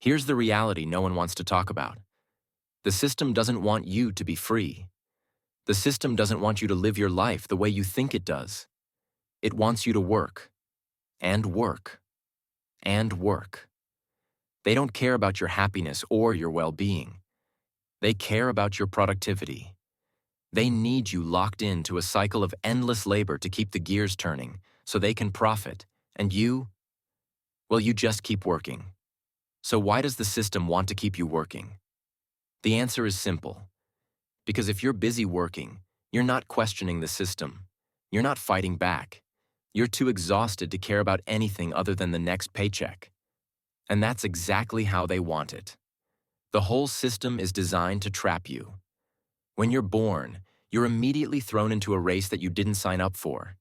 Here's the reality no one wants to talk about. The system doesn't want you to be free. The system doesn't want you to live your life the way you think it does. It wants you to work, and work, and work. They don't care about your happiness or your well-being. They care about your productivity. They need you locked into a cycle of endless labor to keep the gears turning so they can profit. And you? Well, you just keep working. So why does the system want to keep you working? The answer is simple. Because if you're busy working, you're not questioning the system. You're not fighting back. You're too exhausted to care about anything other than the next paycheck. And that's exactly how they want it. The whole system is designed to trap you. When you're born, you're immediately thrown into a race that you didn't sign up for.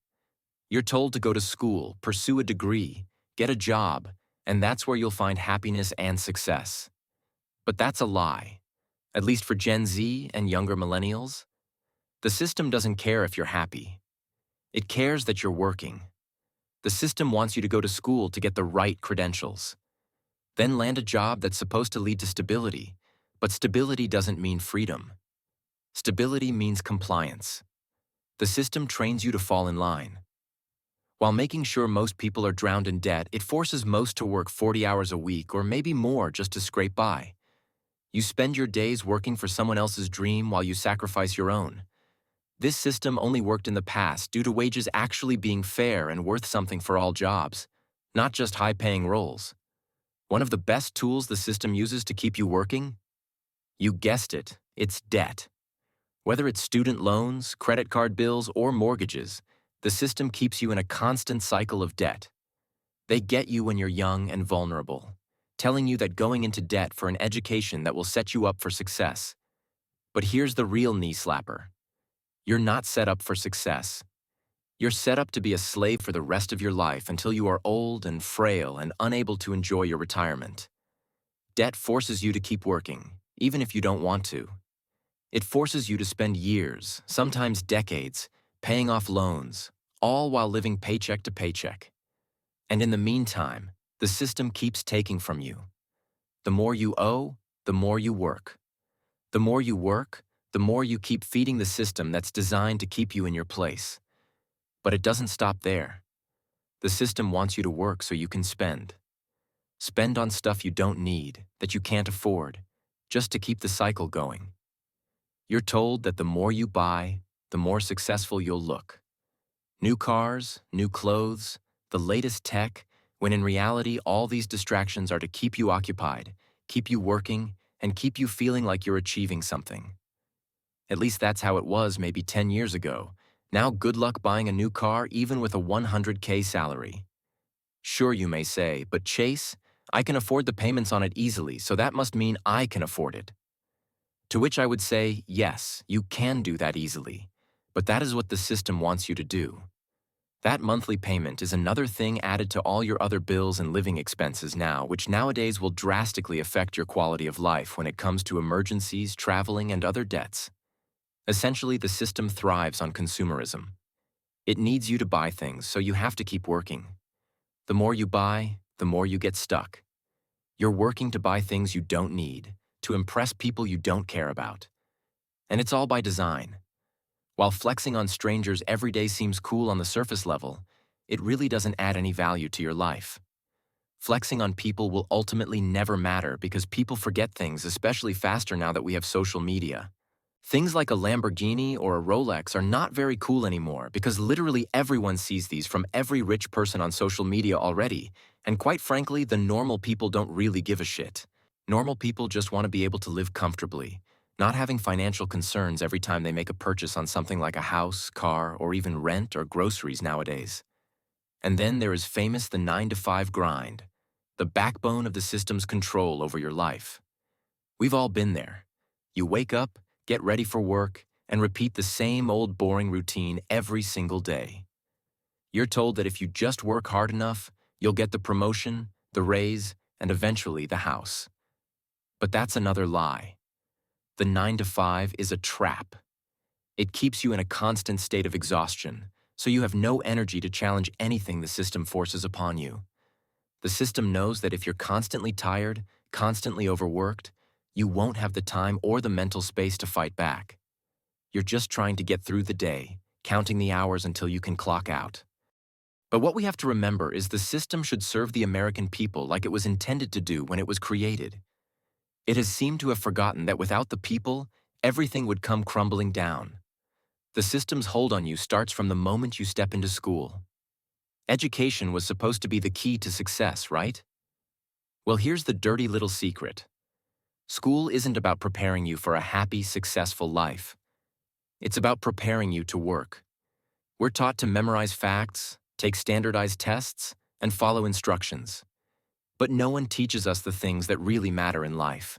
You're told to go to school, pursue a degree, get a job, and that's where you'll find happiness and success. But that's a lie, at least for Gen Z and younger millennials. The system doesn't care if you're happy. It cares that you're working. The system wants you to go to school to get the right credentials. Then land a job that's supposed to lead to stability, but stability doesn't mean freedom. Stability means compliance. The system trains you to fall in line. While making sure most people are drowned in debt, it forces most to work 40 hours a week or maybe more just to scrape by. You spend your days working for someone else's dream while you sacrifice your own. This system only worked in the past due to wages actually being fair and worth something for all jobs, not just high-paying roles. One of the best tools the system uses to keep you working? You guessed it, it's debt. Whether it's student loans, credit card bills, or mortgages, the system keeps you in a constant cycle of debt. They get you when you're young and vulnerable, telling you that going into debt for an education that will set you up for success. But here's the real knee slapper. You're not set up for success. You're set up to be a slave for the rest of your life until you are old and frail and unable to enjoy your retirement. Debt forces you to keep working, even if you don't want to. It forces you to spend years, sometimes decades, paying off loans, all while living paycheck to paycheck. And in the meantime, the system keeps taking from you. The more you owe, the more you work. The more you work, the more you keep feeding the system that's designed to keep you in your place. But it doesn't stop there. The system wants you to work so you can spend. Spend on stuff you don't need, that you can't afford, just to keep the cycle going. You're told that the more you buy, the more successful you'll look. New cars, new clothes, the latest tech, when in reality all these distractions are to keep you occupied, keep you working, and keep you feeling like you're achieving something. At least that's how it was maybe 10 years ago. Now good luck buying a new car even with a $100K salary. Sure, you may say, but Chase, I can afford the payments on it easily, so that must mean I can afford it. To which I would say, yes, you can do that easily, but that is what the system wants you to do. That monthly payment is another thing added to all your other bills and living expenses now, which nowadays will drastically affect your quality of life when it comes to emergencies, traveling, and other debts. Essentially, the system thrives on consumerism. It needs you to buy things, so you have to keep working. The more you buy, the more you get stuck. You're working to buy things you don't need, to impress people you don't care about. And it's all by design. While flexing on strangers every day seems cool on the surface level, it really doesn't add any value to your life. Flexing on people will ultimately never matter because people forget things, especially faster now that we have social media. Things like a Lamborghini or a Rolex are not very cool anymore because literally everyone sees these from every rich person on social media already, and quite frankly, the normal people don't really give a shit. Normal people just want to be able to live comfortably, not having financial concerns every time they make a purchase on something like a house, car, or even rent or groceries nowadays. And then there is famous the 9-to-5 grind, the backbone of the system's control over your life. We've all been there. You wake up, get ready for work, and repeat the same old boring routine every single day. You're told that if you just work hard enough, you'll get the promotion, the raise, and eventually the house. But that's another lie. The 9-to-5 is a trap. It keeps you in a constant state of exhaustion, so you have no energy to challenge anything the system forces upon you. The system knows that if you're constantly tired, constantly overworked, you won't have the time or the mental space to fight back. You're just trying to get through the day, counting the hours until you can clock out. But what we have to remember is the system should serve the American people like it was intended to do when it was created. It has seemed to have forgotten that without the people, everything would come crumbling down. The system's hold on you starts from the moment you step into school. Education was supposed to be the key to success, right? Well, here's the dirty little secret. School isn't about preparing you for a happy, successful life. It's about preparing you to work. We're taught to memorize facts, take standardized tests, and follow instructions. But no one teaches us the things that really matter in life.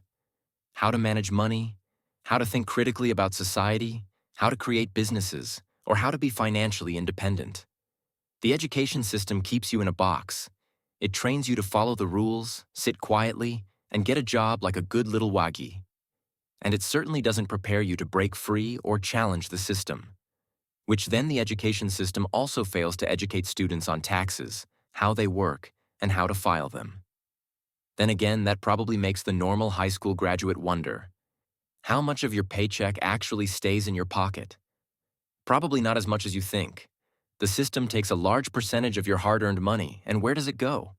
How to manage money, how to think critically about society, how to create businesses, or how to be financially independent. The education system keeps you in a box. It trains you to follow the rules, sit quietly, and get a job like a good little waggy. And it certainly doesn't prepare you to break free or challenge the system. Which then the education system also fails to educate students on taxes, how they work, and how to file them. Then again, that probably makes the normal high school graduate wonder, how much of your paycheck actually stays in your pocket? Probably not as much as you think. The system takes a large percentage of your hard-earned money, and where does it go?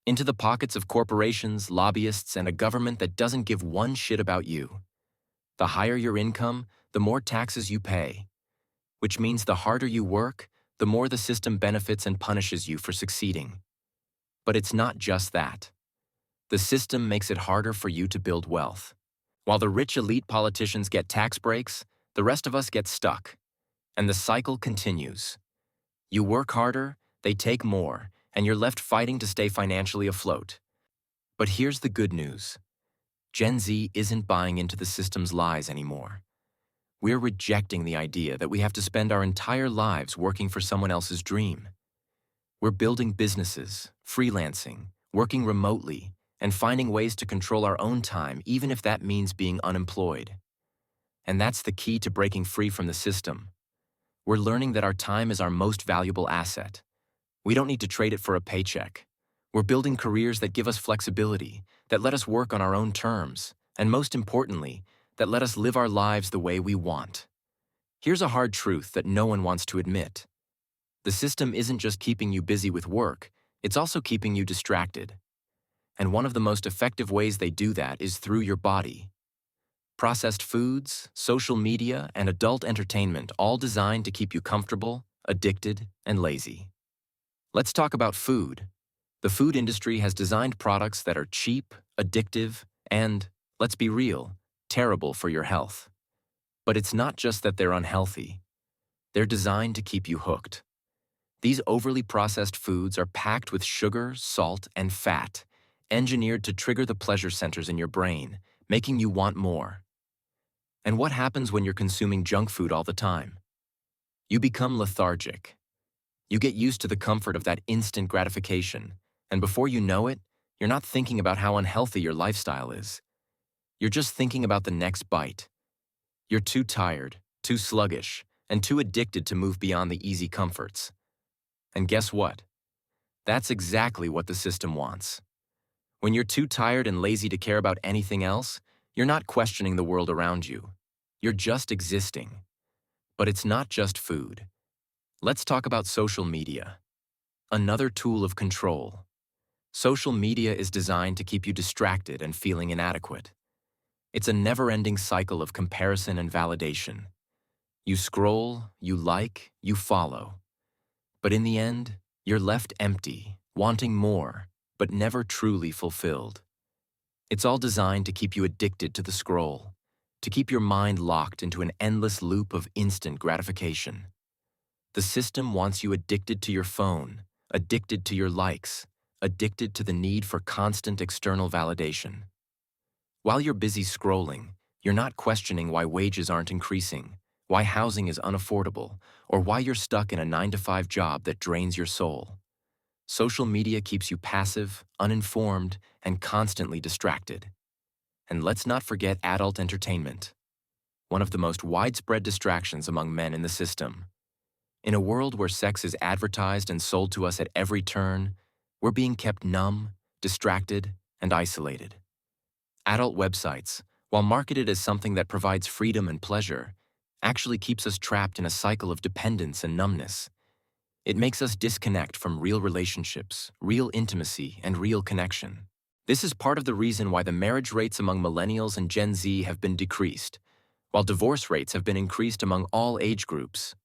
Into the pockets of corporations, lobbyists, and a government that doesn't give one shit about you. The higher your income, the more taxes you pay. Which means the harder you work, the more the system benefits and punishes you for succeeding. But it's not just that. The system makes it harder for you to build wealth. While the rich elite politicians get tax breaks, the rest of us get stuck. And the cycle continues. You work harder, they take more, and you're left fighting to stay financially afloat. But here's the good news. Gen Z isn't buying into the system's lies anymore. We're rejecting the idea that we have to spend our entire lives working for someone else's dream. We're building businesses, freelancing, working remotely, and finding ways to control our own time, even if that means being unemployed. And that's the key to breaking free from the system. We're learning that our time is our most valuable asset. We don't need to trade it for a paycheck. We're building careers that give us flexibility, that let us work on our own terms, and most importantly, that let us live our lives the way we want. Here's a hard truth that no one wants to admit. The system isn't just keeping you busy with work, it's also keeping you distracted. And one of the most effective ways they do that is through your body. Processed foods, social media, and adult entertainment all designed to keep you comfortable, addicted, and lazy. Let's talk about food. The food industry has designed products that are cheap, addictive, and, let's be real, terrible for your health. But it's not just that they're unhealthy. They're designed to keep you hooked. These overly processed foods are packed with sugar, salt, and fat, engineered to trigger the pleasure centers in your brain, making you want more. And what happens when you're consuming junk food all the time? You become lethargic. You get used to the comfort of that instant gratification, and before you know it, you're not thinking about how unhealthy your lifestyle is. You're just thinking about the next bite. You're too tired, too sluggish, and too addicted to move beyond the easy comforts. And guess what? That's exactly what the system wants. When you're too tired and lazy to care about anything else, you're not questioning the world around you. You're just existing. But it's not just food. Let's talk about social media. Another tool of control. Social media is designed to keep you distracted and feeling inadequate. It's a never-ending cycle of comparison and validation. You scroll, you like, you follow. But in the end, you're left empty, wanting more, but never truly fulfilled. It's all designed to keep you addicted to the scroll, to keep your mind locked into an endless loop of instant gratification. The system wants you addicted to your phone, addicted to your likes, addicted to the need for constant external validation. While you're busy scrolling, you're not questioning why wages aren't increasing, why housing is unaffordable, or why you're stuck in a 9-to-5 job that drains your soul. Social media keeps you passive, uninformed, and constantly distracted. And let's not forget adult entertainment, one of the most widespread distractions among men in the system. In a world where sex is advertised and sold to us at every turn, we're being kept numb, distracted, and isolated. Adult websites, while marketed as something that provides freedom and pleasure, actually keeps us trapped in a cycle of dependence and numbness. It makes us disconnect from real relationships, real intimacy, and real connection. This is part of the reason why the marriage rates among millennials and Gen Z have been decreased, while divorce rates have been increased among all age groups.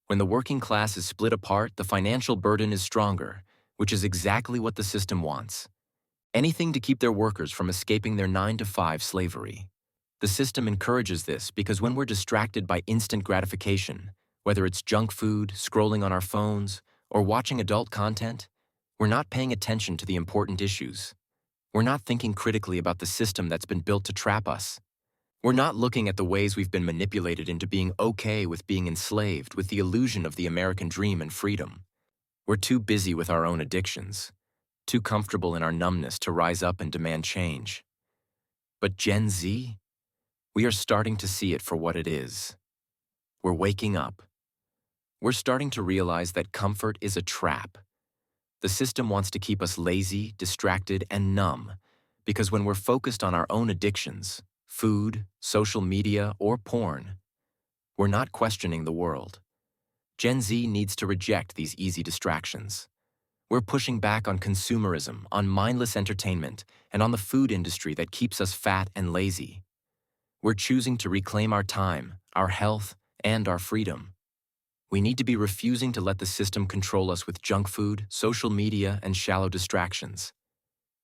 When the working class is split apart, the financial burden is stronger, which is exactly what the system wants. Anything to keep their workers from escaping their 9-to-5 slavery. The system encourages this because when we're distracted by instant gratification, whether it's junk food, scrolling on our phones, or watching adult content, we're not paying attention to the important issues. We're not thinking critically about the system that's been built to trap us. We're not looking at the ways we've been manipulated into being okay with being enslaved with the illusion of the American dream and freedom. We're too busy with our own addictions, too comfortable in our numbness to rise up and demand change. But Gen Z? We are starting to see it for what it is. We're waking up. We're starting to realize that comfort is a trap. The system wants to keep us lazy, distracted, and numb, because when we're focused on our own addictions, food, social media, or porn, we're not questioning the world. Gen Z needs to reject these easy distractions. We're pushing back on consumerism, on mindless entertainment, and on the food industry that keeps us fat and lazy. We're choosing to reclaim our time, our health, and our freedom. We need to be refusing to let the system control us with junk food, social media, and shallow distractions.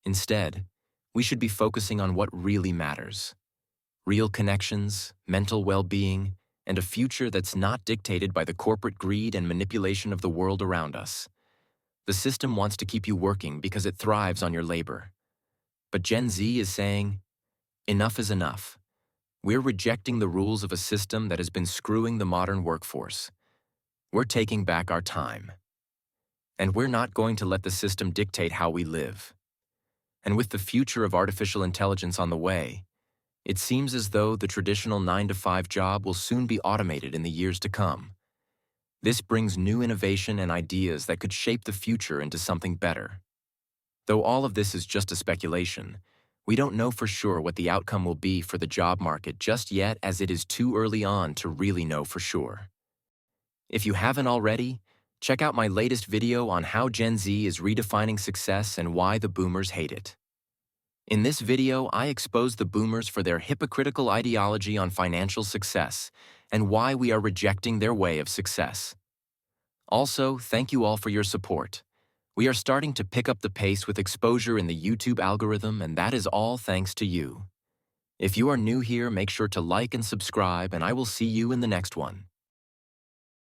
Instead, we should be focusing on what really matters: real connections, mental well-being, and a future that's not dictated by the corporate greed and manipulation of the world around us. The system wants to keep you working because it thrives on your labor. But Gen Z is saying, enough is enough. We're rejecting the rules of a system that has been screwing the modern workforce. We're taking back our time. And we're not going to let the system dictate how we live. And with the future of artificial intelligence on the way, it seems as though the traditional 9-to-5 job will soon be automated in the years to come. This brings new innovation and ideas that could shape the future into something better. Though all of this is just a speculation, we don't know for sure what the outcome will be for the job market just yet, as it is too early on to really know for sure. If you haven't already, check out my latest video on how Gen Z is redefining success and why the boomers hate it. In this video, I expose the boomers for their hypocritical ideology on financial success and why we are rejecting their way of success. Also, thank you all for your support. We are starting to pick up the pace with exposure in the YouTube algorithm, and that is all thanks to you. If you are new here, make sure to like and subscribe, and I will see you in the next one.